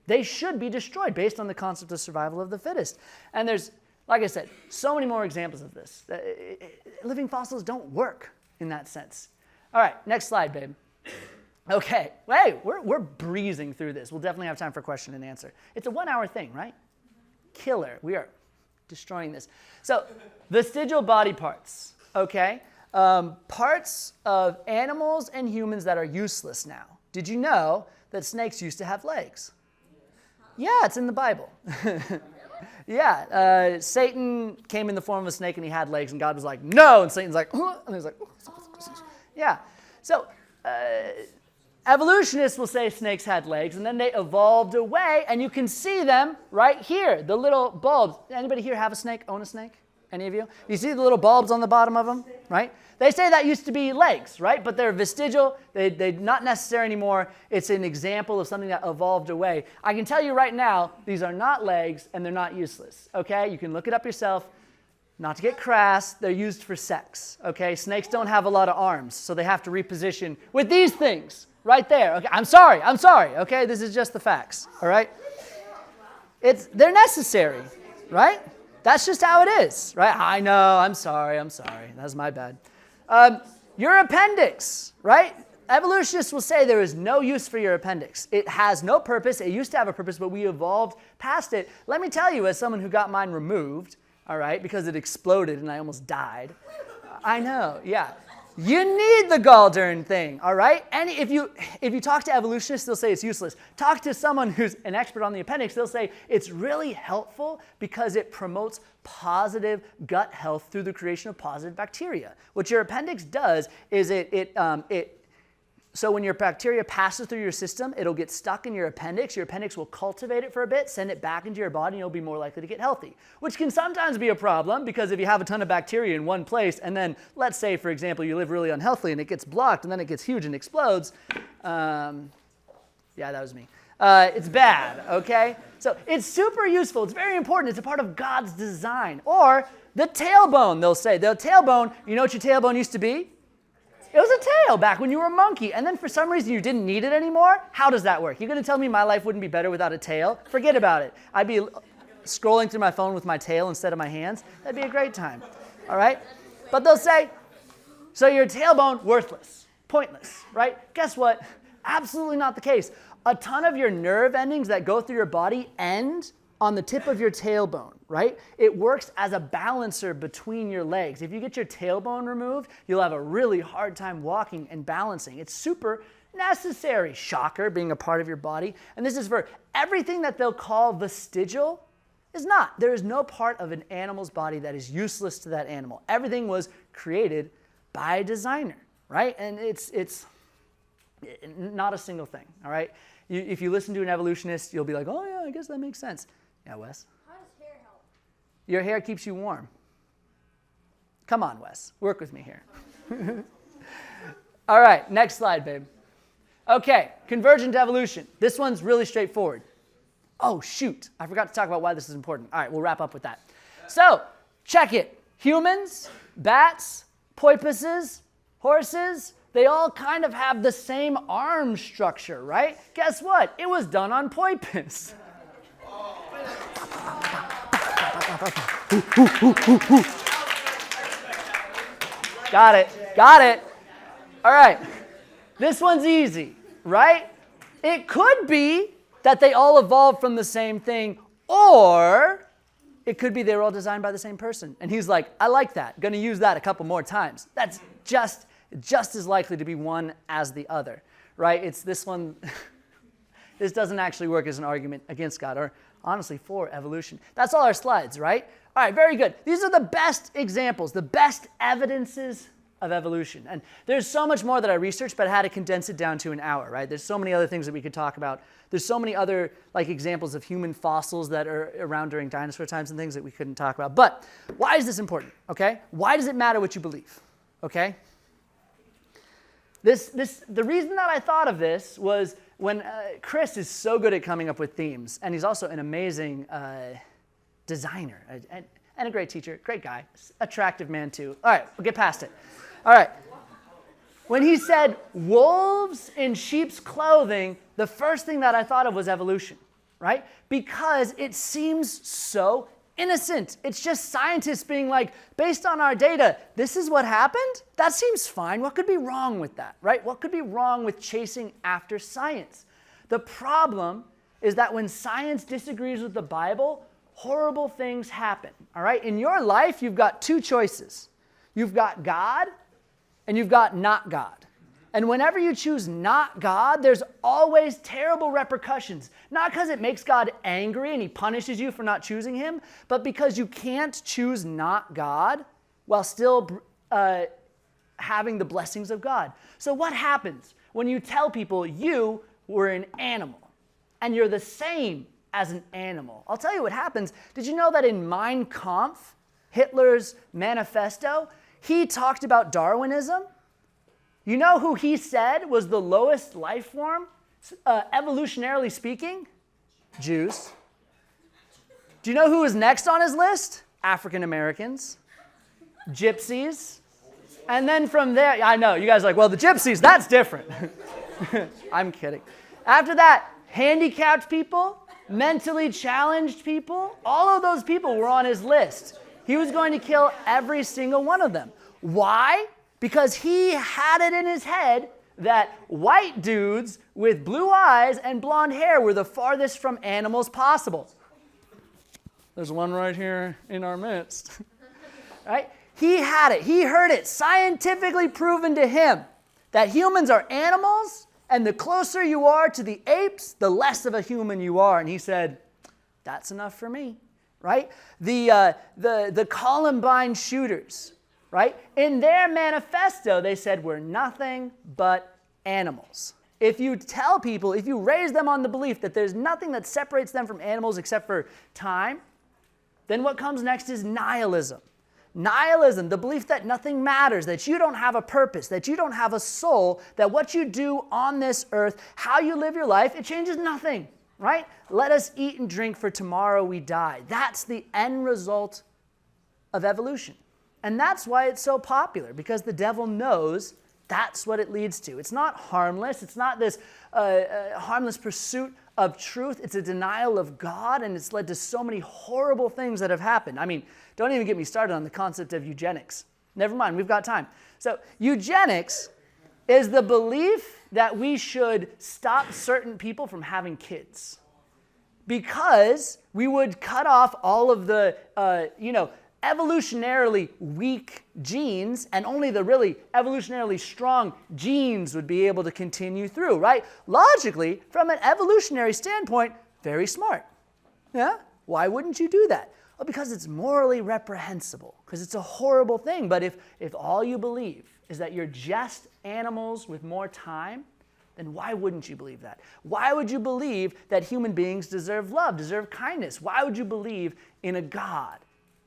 they should be destroyed based on the concept of survival of the fittest. And there's, like I said, so many more examples of this. Living fossils don't work in that sense. All right, next slide, babe. Okay, hey, we're breezing through this. We'll definitely have time for question and answer. It's a 1 hour thing, right? Killer. We are destroying this. So, vestigial body parts, okay? Parts of animals and humans that are useless now. Did you know that snakes used to have legs? Yeah, it's in the Bible. Yeah, Satan came in the form of a snake and he had legs, and God was like, no, and Satan's like, and he's like, yeah. So evolutionists will say snakes had legs, and then they evolved away, and you can see them right here, the little bulbs. Anybody here have a snake, own a snake? Any of you? You see the little bulbs on the bottom of them, right? They say that used to be legs, right? But they're vestigial. They're not necessary anymore. It's an example of something that evolved away. I can tell you right now, these are not legs, and they're not useless, okay? You can look it up yourself. Not to get crass, they're used for sex, okay? Snakes don't have a lot of arms, so they have to reposition with these things right there. Okay, I'm sorry, okay? This is just the facts, all right? They're necessary, right? That's just how it is, right? I know, I'm sorry. That's my bad. Your appendix, right? Evolutionists will say there is no use for your appendix. It has no purpose. It used to have a purpose, but we evolved past it. Let me tell you, as someone who got mine removed, all right, because it exploded and I almost died. I know, yeah. You need the gall-darn thing, all right? And if you talk to evolutionists, they'll say it's useless. Talk to someone who's an expert on the appendix, they'll say it's really helpful because it promotes positive gut health through the creation of positive bacteria. What your appendix does is so when your bacteria passes through your system, it'll get stuck in your appendix. Your appendix will cultivate it for a bit, send it back into your body, and you'll be more likely to get healthy, which can sometimes be a problem because if you have a ton of bacteria in one place, and then let's say, for example, you live really unhealthily and it gets blocked and then it gets huge and explodes. Yeah, that was me. It's bad, okay? So it's super useful. It's very important. It's a part of God's design. Or the tailbone, they'll say. The tailbone, you know what your tailbone used to be? It was a tail back when you were a monkey, and then for some reason you didn't need it anymore? How does that work? You're going to tell me my life wouldn't be better without a tail? Forget about it. I'd be scrolling through my phone with my tail instead of my hands. That'd be a great time, all right? But they'll say, so your tailbone, worthless, pointless, right? Guess what? Absolutely not the case. A ton of your nerve endings that go through your body end on the tip of your tailbone, right? It works as a balancer between your legs. If you get your tailbone removed, you'll have a really hard time walking and balancing. It's super necessary. Shocker, being a part of your body. And this is for everything that they'll call vestigial is not. There is no part of an animal's body that is useless to that animal. Everything was created by a designer, right? And it's Not a single thing, all right? If you listen to an evolutionist, you'll be like, oh yeah, I guess that makes sense. Yeah, Wes? How does hair help? Your hair keeps you warm. Come on, Wes. Work with me here. All right, next slide, babe. Okay, convergent evolution. This one's really straightforward. Oh, shoot. I forgot to talk about why this is important. All right, we'll wrap up with that. So, check it. Humans, bats, porpoises, horses, they all kind of have the same arm structure, right? Guess what? It was done on porpoise. Got it. All right. This one's easy, right? It could be that they all evolved from the same thing, or it could be they were all designed by the same person. And he's like, I like that. Going to use that a couple more times. That's just as likely to be one as the other, right? It's this one. This doesn't actually work as an argument against God, or honestly for evolution. That's all our slides, right? All right, very good. These are the best examples, the best evidences of evolution. And there's so much more that I researched, but I had to condense it down to an hour, right? There's so many other things that we could talk about. There's so many other examples of human fossils that are around during dinosaur times and things that we couldn't talk about. But why is this important, okay? Why does it matter what you believe, okay? The reason that I thought of this was when Chris is so good at coming up with themes, and he's also an amazing designer and a great teacher, great guy, attractive man too. All right, we'll get past it. All right. When he said wolves in sheep's clothing, the first thing that I thought of was evolution, right? Because it seems so innocent. It's just scientists being like, based on our data, this is what happened? That seems fine. What could be wrong with that, right? What could be wrong with chasing after science? The problem is that when science disagrees with the Bible, horrible things happen, all right? In your life, you've got two choices. You've got God and you've got not God. And whenever you choose not God, there's always terrible repercussions. Not because it makes God angry and he punishes you for not choosing him, but because you can't choose not God while still having the blessings of God. So what happens when you tell people you were an animal and you're the same as an animal? I'll tell you what happens. Did you know that in Mein Kampf, Hitler's manifesto, he talked about Darwinism? You know who he said was the lowest life form, evolutionarily speaking? Jews. Do you know who was next on his list? African Americans, gypsies. And then from there, I know, you guys are like, well, the gypsies, that's different. I'm kidding. After that, handicapped people, mentally challenged people, all of those people were on his list. He was going to kill every single one of them. Why? Because he had it in his head that white dudes with blue eyes and blonde hair were the farthest from animals possible. There's one right here in our midst. Right? He had it. He heard it scientifically proven to him that humans are animals, and the closer you are to the apes, the less of a human you are. And he said, that's enough for me. Right? The Columbine shooters, right? In their manifesto, they said we're nothing but animals. If you tell people, if you raise them on the belief that there's nothing that separates them from animals except for time, then what comes next is nihilism. Nihilism, the belief that nothing matters, that you don't have a purpose, that you don't have a soul, that what you do on this earth, how you live your life, it changes nothing, right? Let us eat and drink, for tomorrow we die. That's the end result of evolution. And that's why it's so popular, because the devil knows that's what it leads to. It's not harmless. It's not this harmless pursuit of truth. It's a denial of God, and it's led to so many horrible things that have happened. I mean, don't even get me started on the concept of eugenics. Never mind, we've got time. So eugenics is the belief that we should stop certain people from having kids, because we would cut off all of the, evolutionarily weak genes, and only the really evolutionarily strong genes would be able to continue through, right? Logically, from an evolutionary standpoint, very smart. Yeah? Why wouldn't you do that? Well, because it's morally reprehensible, because it's a horrible thing. But if all you believe is that you're just animals with more time, then why wouldn't you believe that? Why would you believe that human beings deserve love, deserve kindness? Why would you believe in a God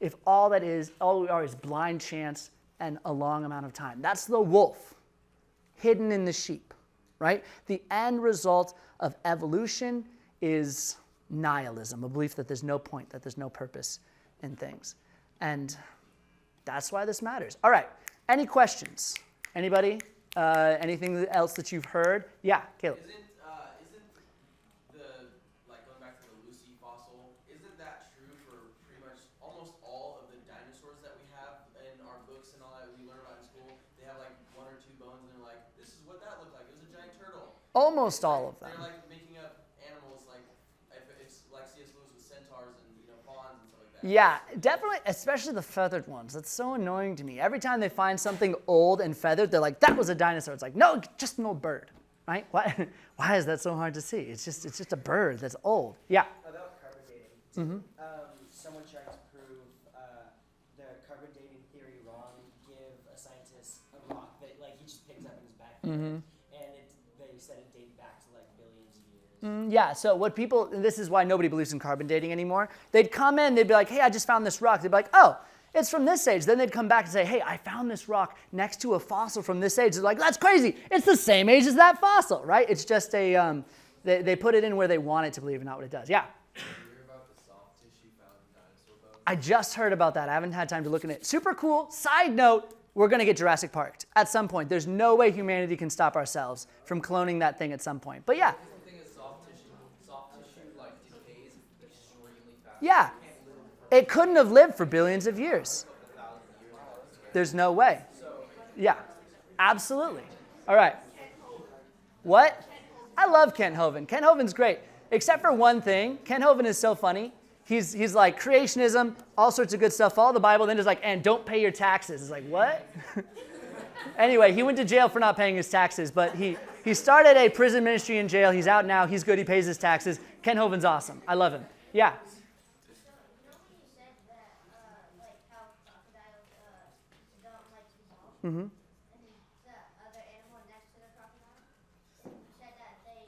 if all we are is blind chance and a long amount of time? That's the wolf hidden in the sheep, right? The end result of evolution is nihilism, a belief that there's no point, that there's no purpose in things. And that's why this matters. All right, any questions? Anybody? Anything else that you've heard? Yeah, Caleb. Isn't the, like going back to the Lucy fossil, isn't that true for pretty much almost all of the dinosaurs that we have in our books and all that we learn about in school? They have like one or two bones and they're like, this is what that looked like. It was a giant turtle. Almost all of them. They're like making up animals like, if it's like C.S. Lewis with centaurs and fawns and stuff like that. Yeah, definitely, especially the feathered ones. That's so annoying to me. Every time they find something old and feathered, they're like, that was a dinosaur. It's like, no, just an old bird, right? Why is that so hard to see? It's just a bird that's old. Yeah. About carbon dating. Someone trying to prove the carbon dating theory wrong, give a scientist a rock that like he just picks up in his backpack, and they said it dated back to like billions of years. Yeah, so and this is why nobody believes in carbon dating anymore. They'd come in, they'd be like, hey, I just found this rock. They'd be like, oh, it's from this age. Then they'd come back and say, hey, I found this rock next to a fossil from this age. They're like, that's crazy. It's the same age as that fossil, right? It's just they put it in where they want it to believe and not what it does. Yeah? Did you hear about the soft tissue found in dinosaur bones? I just heard about that. I haven't had time to look at it. Super cool. Side note, we're going to get Jurassic Parked at some point. There's no way humanity can stop ourselves from cloning that thing at some point. But yeah. The thing is soft tissue like decays extremely fast. Yeah. It couldn't have lived for billions of years. There's no way. Yeah, absolutely. All right. What? I love Kent Hovind. Kent Hovind's great, except for one thing. Kent Hovind is so funny. He's like creationism, all sorts of good stuff, follow the Bible, then just like, and don't pay your taxes. It's like, what? Anyway, he went to jail for not paying his taxes, but he started a prison ministry in jail. He's out now. He's good. He pays his taxes. Kent Hovind's awesome. I love him. Yeah. Mm-hmm. And the other animal next to the crocodile said that they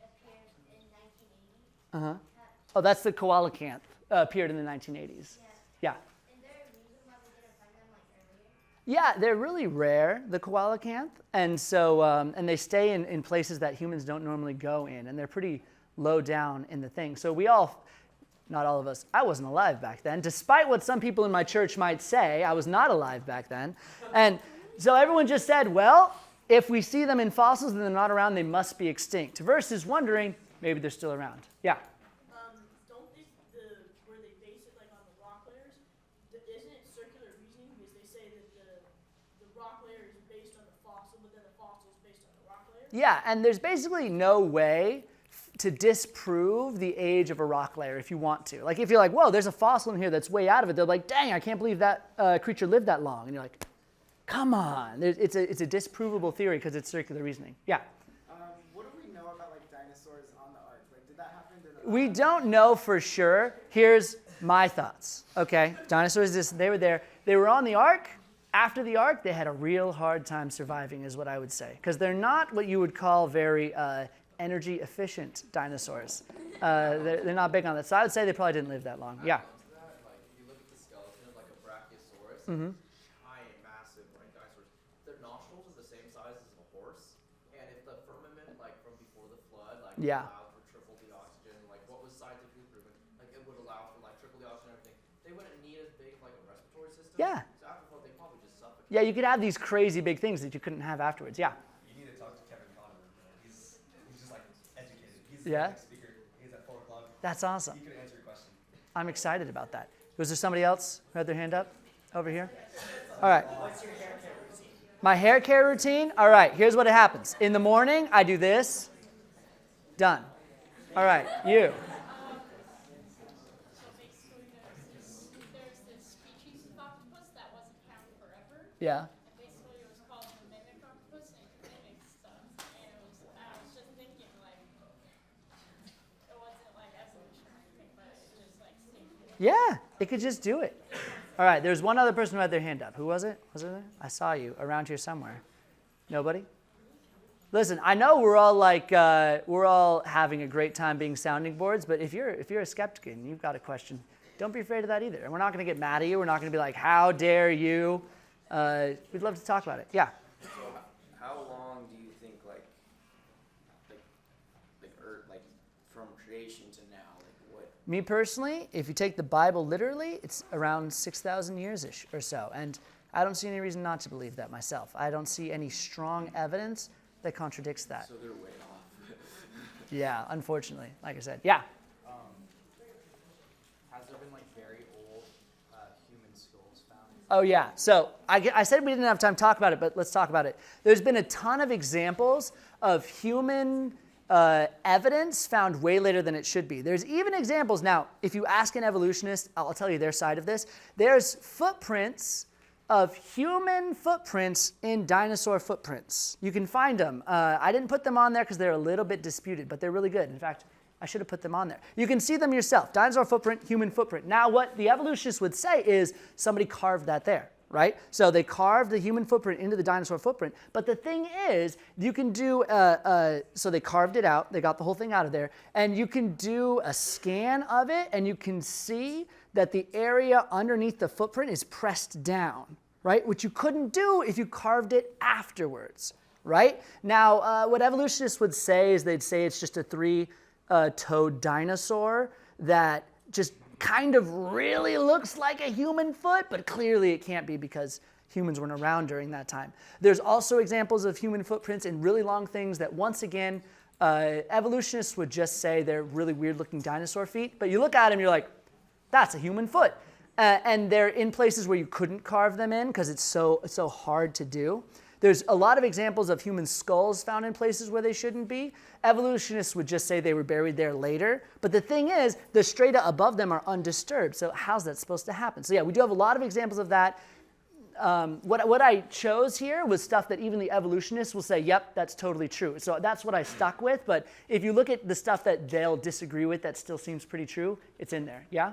appeared in 1980. Uh-huh. Oh, that's the coelacanth. Appeared in the 1980s. Yeah. Is there a reason why we didn't find them earlier? Yeah, they're really rare, the coelacanth, and so and they stay in places that humans don't normally go in, and they're pretty low down in the thing. So we all, not all of us, I wasn't alive back then. Despite what some people in my church might say, I was not alive back then. And so everyone just said, well, if we see them in fossils and they're not around, they must be extinct. Versus wondering, maybe they're still around. Yeah? Don't they, where they base it like on the rock layers, isn't it circular reasoning? Because they say that the rock layer is based on the fossil, but then the fossil is based on the rock layer? Yeah, and there's basically no way to disprove the age of a rock layer if you want to. Like if you're like, whoa, there's a fossil in here that's way out of it. They're like, dang, I can't believe that creature lived that long. And you're like, come on. It's a disprovable theory because it's circular reasoning. Yeah? What do we know about like dinosaurs on the ark? Like, did that happen? We don't know for sure. Here's my thoughts. Okay, dinosaurs, they were there. They were on the ark. After the ark, they had a real hard time surviving is what I would say. Because they're not what you would call very energy efficient dinosaurs. They're not big on that. So I would say they probably didn't live that long. Yeah. Like, if you look at the skeleton of like a brachiosaurus, giant, massive like dinosaurs, their nostrils are the same size as a horse. And if the firmament, like from before the flood, like allowed for triple the oxygen, like what was scientifically proven, like it would allow for like triple the oxygen and everything, they wouldn't need as big like a respiratory system. Yeah. So after the flood, they probably just suffocated. Yeah, you could have these crazy big things that you couldn't have afterwards. Yeah. You need to talk to Kevin Conner. He's just like educated. He's Yeah? the next speaker. He's at 4 o'clock. That's awesome. He could answer your question. I'm excited about that. Was there somebody else who had their hand up over here? All right. What's your hair care routine? My hair care routine? All right, here's what happens. In the morning, I do this. Done. All right, you. So basically, there's this species of octopus that wasn't found forever. Yeah. And basically, it was called the mimic octopus, and it mimics stuff. And I was just thinking, like, it wasn't like evolution or anything, but it just like stayed. Yeah, it could just do it. All right, there's one other person who had their hand up. Who was it? Was it there? I saw you around here somewhere. Nobody? Listen, I know we're all like we're all having a great time being sounding boards, but if you're a skeptic and you've got a question, don't be afraid of that either. And we're not going to get mad at you. We're not going to be like, "How dare you?" We'd love to talk about it. Yeah. So how long do you think like from creation to now, like what? Me personally, if you take the Bible literally, it's around 6,000 years-ish or so. And I don't see any reason not to believe that myself. I don't see any strong evidence that contradicts that. So they're way off. Yeah, unfortunately. Like I said. Yeah. Has there been like very old human skulls found? Oh, yeah. So I said we didn't have time to talk about it, but let's talk about it. There's been a ton of examples of human evidence found way later than it should be. There's even examples. Now, if you ask an evolutionist, I'll tell you their side of this. There's footprints of human footprints in dinosaur footprints. You can find them. I didn't put them on there because they're a little bit disputed, but they're really good. In fact, I should have put them on there. You can see them yourself. Dinosaur footprint, human footprint. Now, what the evolutionists would say is somebody carved that there, right? So they carved the human footprint into the dinosaur footprint. But the thing is, you can do, so they carved it out. They got the whole thing out of there. And you can do a scan of it, and you can see that the area underneath the footprint is pressed down, right? Which you couldn't do if you carved it afterwards, right? Now, what evolutionists would say is they'd say it's just a three-toed dinosaur that just kind of really looks like a human foot, but clearly it can't be because humans weren't around during that time. There's also examples of human footprints in really long things that, once again, evolutionists would just say they're really weird-looking dinosaur feet, but you look at them, you're like, that's a human foot. And they're in places where you couldn't carve them in because it's so hard to do. There's a lot of examples of human skulls found in places where they shouldn't be. Evolutionists would just say they were buried there later. But the thing is, the strata above them are undisturbed. So how's that supposed to happen? So yeah, we do have a lot of examples of that. What I chose here was stuff that even the evolutionists will say, yep, that's totally true. So that's what I stuck with. But if you look at the stuff that they'll disagree with that still seems pretty true, it's in there. Yeah?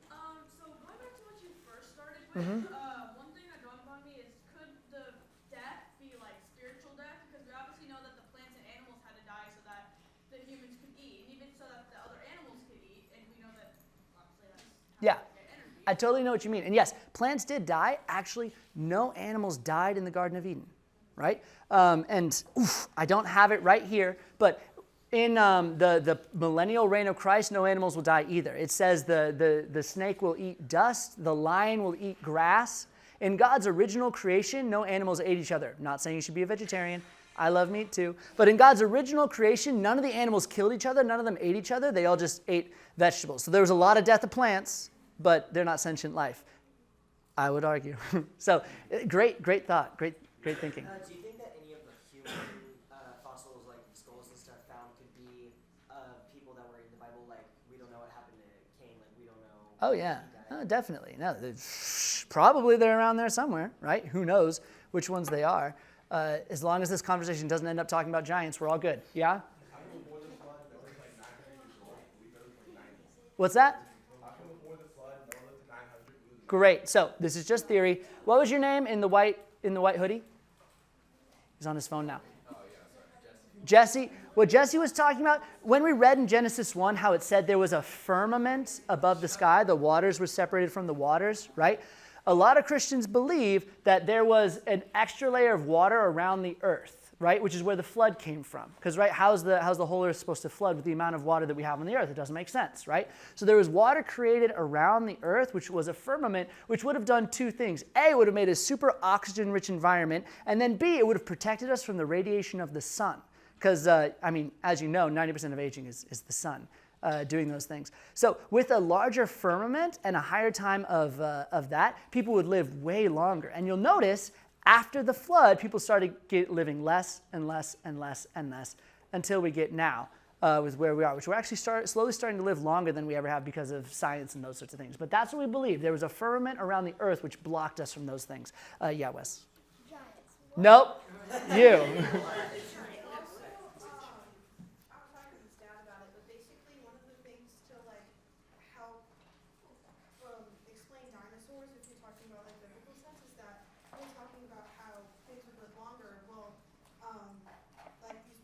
So going back to what you first started with, one thing that dawned upon me is could the death be like spiritual death? Because we obviously know that the plants and animals had to die so that the humans could eat, and even so that the other animals could eat, and we know that obviously that's how Yeah. they get energy. I totally know what you mean. And yes, plants did die. Actually, no animals died in the Garden of Eden, right? I don't have it right here, but in the millennial reign of Christ, no animals will die either. It says the snake will eat dust, the lion will eat grass. In God's original creation, no animals ate each other. I'm not saying you should be a vegetarian. I love meat too. But in God's original creation, none of the animals killed each other. None of them ate each other. They all just ate vegetables. So there was a lot of death of plants, but they're not sentient life, I would argue. So great thought, great thinking. Do you think that any of the human fossils, like skulls and stuff, found could be people that were in the Bible? Like, we don't know what happened to Cain. Like, we don't know. Oh, yeah. Oh, definitely. No, probably they're around there somewhere, right? Who knows which ones they are. As long as this conversation doesn't end up talking about giants, we're all good. Yeah? What's that? Great. So this is just theory. What was your name in the white hoodie? He's on his phone now. Jesse. What Jesse was talking about, when we read in Genesis 1 how it said there was a firmament above the sky, the waters were separated from the waters, right? A lot of Christians believe that there was an extra layer of water around the earth, right? Which is where the flood came from. Because, right, how's the whole earth supposed to flood with the amount of water that we have on the earth? It doesn't make sense, right? So there was water created around the earth, which was a firmament, which would have done two things. A, it would have made a super oxygen-rich environment, and then B, it would have protected us from the radiation of the sun. Because, as you know, 90% of aging is the sun doing those things. So with a larger firmament and a higher time of that, people would live way longer. And you'll notice, after the flood, people started living less and less and less and less until we get now with where we are, which we're actually slowly starting to live longer than we ever have because of science and those sorts of things. But that's what we believe. There was a firmament around the earth which blocked us from those things. Yeah, Wes? Giants. Nope. You. Talking about how things would live longer. Well, like you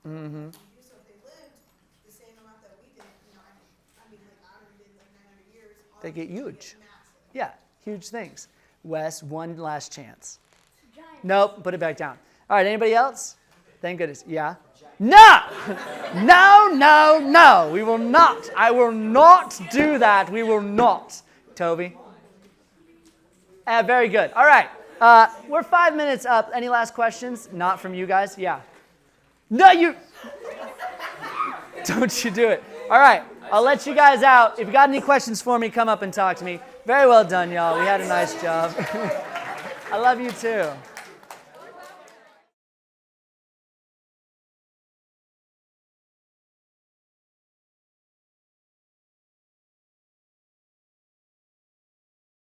Mm-hmm. So if they lived the same amount that we did, you know, I mean, like I already did like 900 years. all They of get these would huge. massive. Yeah, huge things. Wes, one last chance. Nope, put it back down. All right, anybody else? Thank goodness. Yeah? No! No, no, no. We will not. I will not do that. We will not. Toby? Very good. All right. We're 5 minutes up. Any last questions? Not from you guys? Yeah. No, you. Don't you do it. All right. I'll let you guys out. If you got any questions for me, come up and talk to me. Very well done, y'all. We had a nice job. I love you too.